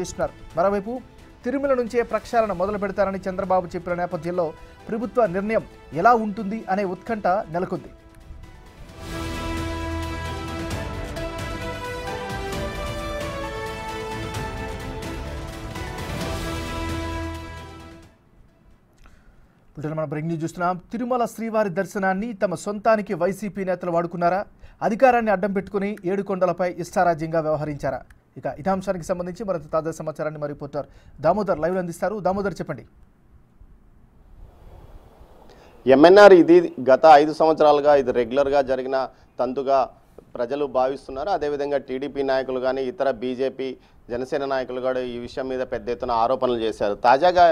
చేస్తున్నారు. మరోవైపు తిరుమల నుంచే ప్రక్షాళన మొదలు పెడతారని చంద్రబాబు చెప్పిన నేపథ్యంలో ప్రభుత్వ నిర్ణయం ఎలా ఉంటుంది అనే ఉత్కంఠ నెలకొంది. మనం బ్రేకింగ్ న్యూస్ చూస్తున్నాం. తిరుమల శ్రీవారి దర్శనాన్ని తమ సొంతానికి వైసీపీ నేతలు వాడుకున్నారా? అధికారాన్ని అడ్డం పెట్టుకుని ఏడుకొండలపై ఇష్టారాజ్యంగా వ్యవహరించారా? ఇక ఇదే అంశానికి సంబంధించి మరింత తాజా సమాచారాన్ని మరి రిపోర్టర్ దామోదర్ లైవ్ అందిస్తారు. దామోదర్, చెప్పండి. ఎంఎన్ఆర్ ఇది గత 5 సంవత్సరాలుగా ఇది రెగ్యులర్గా జరిగిన తంతుగా ప్రజలు భావిస్తున్నారు. అదేవిధంగా టీడీపీ నాయకులు కానీ ఇతర బీజేపీ జనసేన నాయకులు కూడా ఈ విషయం మీద పెద్ద ఎత్తున ఆరోపణలు చేశారు. తాజాగా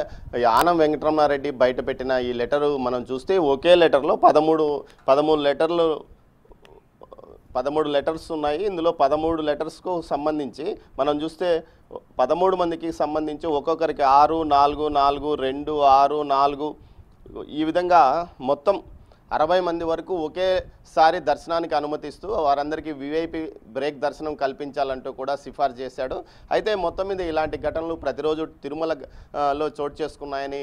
ఆనం వెంకటరమణారెడ్డి బయటపెట్టిన ఈ లెటరు మనం చూస్తే ఒకే లెటర్లో 13 లెటర్స్ ఉన్నాయి. ఇందులో 13 లెటర్స్కు సంబంధించి మనం చూస్తే 13 మందికి సంబంధించి ఒక్కొక్కరికి 6, 4, 4, 2, 6, 4 ఈ విధంగా మొత్తం 60 మంది వరకు ఒకేసారి దర్శనానికి అనుమతిస్తూ వారందరికీ విఐపి బ్రేక్ దర్శనం కల్పించాలంటూ కూడా సిఫార్సు చేశాడు. అయితే మొత్తం మీద ఇలాంటి ఘటనలు ప్రతిరోజు తిరుమలలో చోటు చేసుకున్నాయని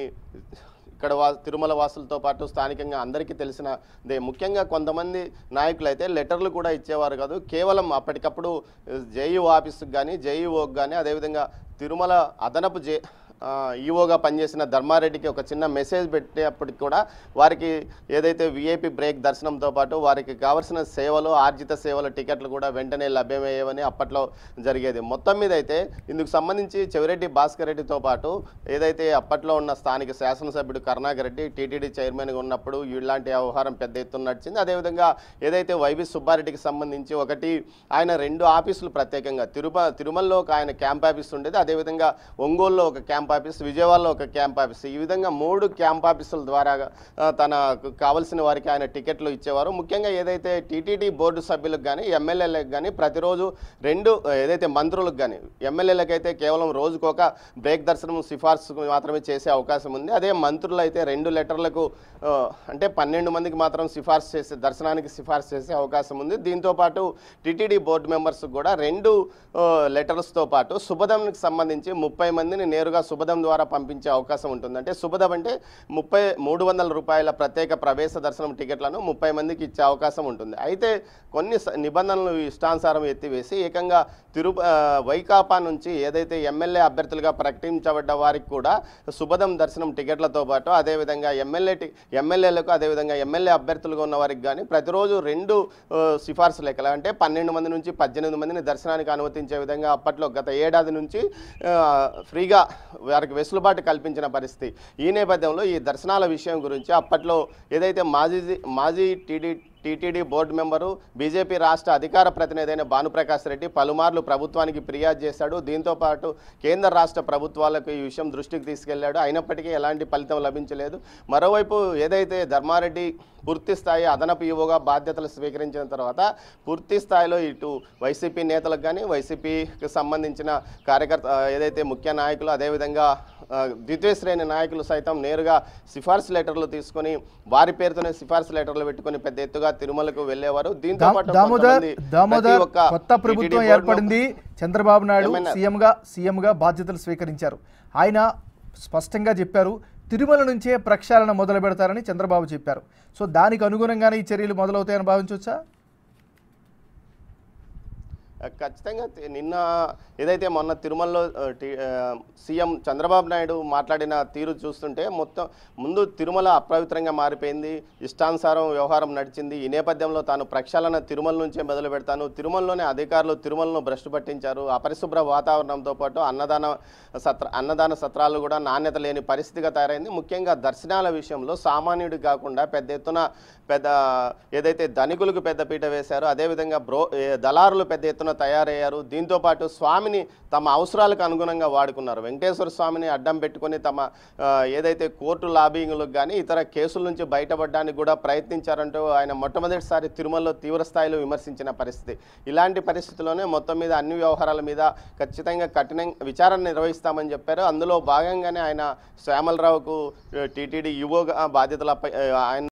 ఇక్కడ తిరుమల వాసులతో పాటు స్థానికంగా అందరికీ తెలిసినదే. ముఖ్యంగా కొంతమంది నాయకులు అయితే లెటర్లు కూడా ఇచ్చేవారు కాదు. కేవలం అప్పటికప్పుడు జేఈఓ ఆఫీస్కి కానీ జేఈఓకి కానీ అదేవిధంగా తిరుమల అదనపు ఈఓగా పనిచేసిన ధర్మారెడ్డికి ఒక చిన్న మెసేజ్ పెట్టేప్పటికి కూడా వారికి ఏదైతే విఐపి బ్రేక్ దర్శనంతో పాటు వారికి కావాల్సిన సేవలు, ఆర్జిత సేవల టికెట్లు కూడా వెంటనే లభ్యమయ్యేవని అప్పట్లో జరిగేది. మొత్తం మీద అయితే ఇందుకు సంబంధించి చెవిరెడ్డి భాస్కర్ రెడ్డితో పాటు ఏదైతే అప్పట్లో ఉన్న స్థానిక శాసనసభ్యుడు కరుణాకర్ రెడ్డి టీటీడీ చైర్మన్గా ఉన్నప్పుడు ఇలాంటి వ్యవహారం పెద్ద ఎత్తున నడిచింది. అదేవిధంగా ఏదైతే వైవి సుబ్బారెడ్డికి సంబంధించి ఒకటి ఆయన 2 ఆఫీసులు ప్రత్యేకంగా తిరుమలలో ఒక ఆయన క్యాంప్ ఆఫీస్ ఉండేది. అదేవిధంగా ఒంగోలులో ఒక క్యాంప్ ఆఫీస్, విజయవాడలో ఒక క్యాంప్ ఆఫీస్, ఈ విధంగా 3 క్యాంప్ ఆఫీసుల ద్వారా తనకు కావలసిన వారికి ఆయన టికెట్లు ఇచ్చేవారు. ముఖ్యంగా ఏదైతే టీటీడీ బోర్డు సభ్యులకు కానీ ఎమ్మెల్యేలకు కానీ ప్రతిరోజు 2 ఏదైతే మంత్రులకు కానీ ఎమ్మెల్యేలకు అయితే కేవలం రోజుకొక బ్రేక్ దర్శనం సిఫార్సు మాత్రమే చేసే అవకాశం ఉంది. అదే మంత్రులు అయితే 2 లెటర్లకు అంటే 12 మందికి మాత్రం దర్శనానికి సిఫార్సు చేసే అవకాశం ఉంది. దీంతోపాటు టీటీడీ బోర్డు మెంబర్స్కి కూడా 2 లెటర్స్తో పాటు శుభదంకి సంబంధించి 30 మందిని నేరుగా శుభదం ద్వారా పంపించే అవకాశం ఉంటుంది. అంటే శుభదం అంటే 300 రూపాయల ప్రత్యేక ప్రవేశ దర్శనం టికెట్లను 30 మందికి ఇచ్చే అవకాశం ఉంటుంది. అయితే కొన్ని నిబంధనలు ఇష్టానుసారం ఎత్తివేసి ఏకంగా వైకాపా నుంచి ఏదైతే ఎమ్మెల్యే అభ్యర్థులుగా ప్రకటించబడ్డ వారికి కూడా శుభదం దర్శనం టికెట్లతో పాటు అదేవిధంగా ఎమ్మెల్యేలకు అదేవిధంగా ఎమ్మెల్యే అభ్యర్థులుగా ఉన్న వారికి కానీ ప్రతిరోజు 2 సిఫార్సు లెక్కలు అంటే 12 మంది నుంచి 18 మందిని దర్శనానికి అనుమతించే విధంగా అప్పట్లో గత ఏడాది నుంచి ఫ్రీగా వారికి వెసులుబాటు కల్పించిన పరిస్థితి. ఈ నేపథ్యంలో ఈ దర్శనాల విషయం గురించి అప్పట్లో ఏదైతే మాజీ టీటీడీ బోర్డు మెంబరు బీజేపీ రాష్ట్ర అధికార ప్రతినిధి అయిన భానుప్రకాష్ రెడ్డి పలుమార్లు ప్రభుత్వానికి ఫిర్యాదు చేశాడు. దీంతోపాటు కేంద్ర రాష్ట్ర ప్రభుత్వాలకు ఈ విషయం దృష్టికి తీసుకెళ్లాడు. అయినప్పటికీ ఎలాంటి ఫలితం లభించలేదు. మరోవైపు ఏదైతే ధర్మారెడ్డి పూర్తి స్థాయి అదనపు ఈవోగా బాధ్యతలు స్వీకరించిన తర్వాత పూర్తి స్థాయిలో ఇటు వైసీపీ నేతలకు కానీ వైసీపీకి సంబంధించిన ఏదైతే ముఖ్య నాయకులు అదేవిధంగా ద్వితీయ శ్రేణి నాయకులు సైతం నేరుగా సిఫార్సు లెటర్లు తీసుకొని వారి పేరుతోనే సిఫార్సు లెటర్లు పెట్టుకుని పెద్ద ఎత్తుగా తిరుమలకు వెళ్లేవారు. దీంతో పాటు కొత్త ప్రభుత్వం ఏర్పడింది. చంద్రబాబు నాయుడు సీఎంగా బాధ్యతలు స్వీకరించారు. ఆయన స్పష్టంగా చెప్పారు తిరుమల నుంచే ప్రక్షాళన మొదలు పెడతారని చంద్రబాబు చెప్పారు. సో దానికి అనుగుణంగానే ఈ చర్యలు మొదలవుతాయని భావించవచ్చా? ఖచ్చితంగా నిన్న ఏదైతే మొన్న తిరుమలలో సీఎం చంద్రబాబు నాయుడు మాట్లాడిన తీరు చూస్తుంటే మొత్తం ముందు తిరుమల అపవిత్రంగా మారిపోయింది, ఇష్టానుసారం వ్యవహారం నడిచింది. ఈ నేపథ్యంలో తాను ప్రక్షాళన తిరుమల నుంచే మొదలు పెడతాను, తిరుమలలోనే అధికారులు తిరుమలను భ్రష్టు పట్టించారు, అపరిశుభ్ర వాతావరణంతో పాటు అన్నదాన సత్రాలు కూడా నాణ్యత లేని పరిస్థితిగా తయారైంది. ముఖ్యంగా దర్శనాల విషయంలో సామాన్యుడు కాకుండా పెద్ద ఎత్తున ఏదైతే ధనికులకు పెద్దపీట వేశారో అదేవిధంగా దళారులు పెద్ద ఎత్తున తయారయ్యారు. దీంతోపాటు స్వామిని తమ అవసరాలకు అనుగుణంగా వాడుకున్నారు. వెంకటేశ్వర స్వామిని అడ్డం పెట్టుకుని తమ ఏదైతే కోర్టు లాబింగ్లకు కానీ ఇతర కేసుల నుంచి బయటపడడానికి కూడా ప్రయత్నించారంటూ ఆయన మొట్టమొదటిసారి తిరుమలలో తీవ్ర స్థాయిలో విమర్శించిన పరిస్థితి. ఇలాంటి పరిస్థితుల్లోనే మొత్తం మీద అన్ని వ్యవహారాల మీద ఖచ్చితంగా కఠినంగా విచారణ నిర్వహిస్తామని చెప్పారు. అందులో భాగంగానే ఆయన శ్యామలరావుకు టీటీడీ ఈవోగా బాధ్యతలపై ఆయన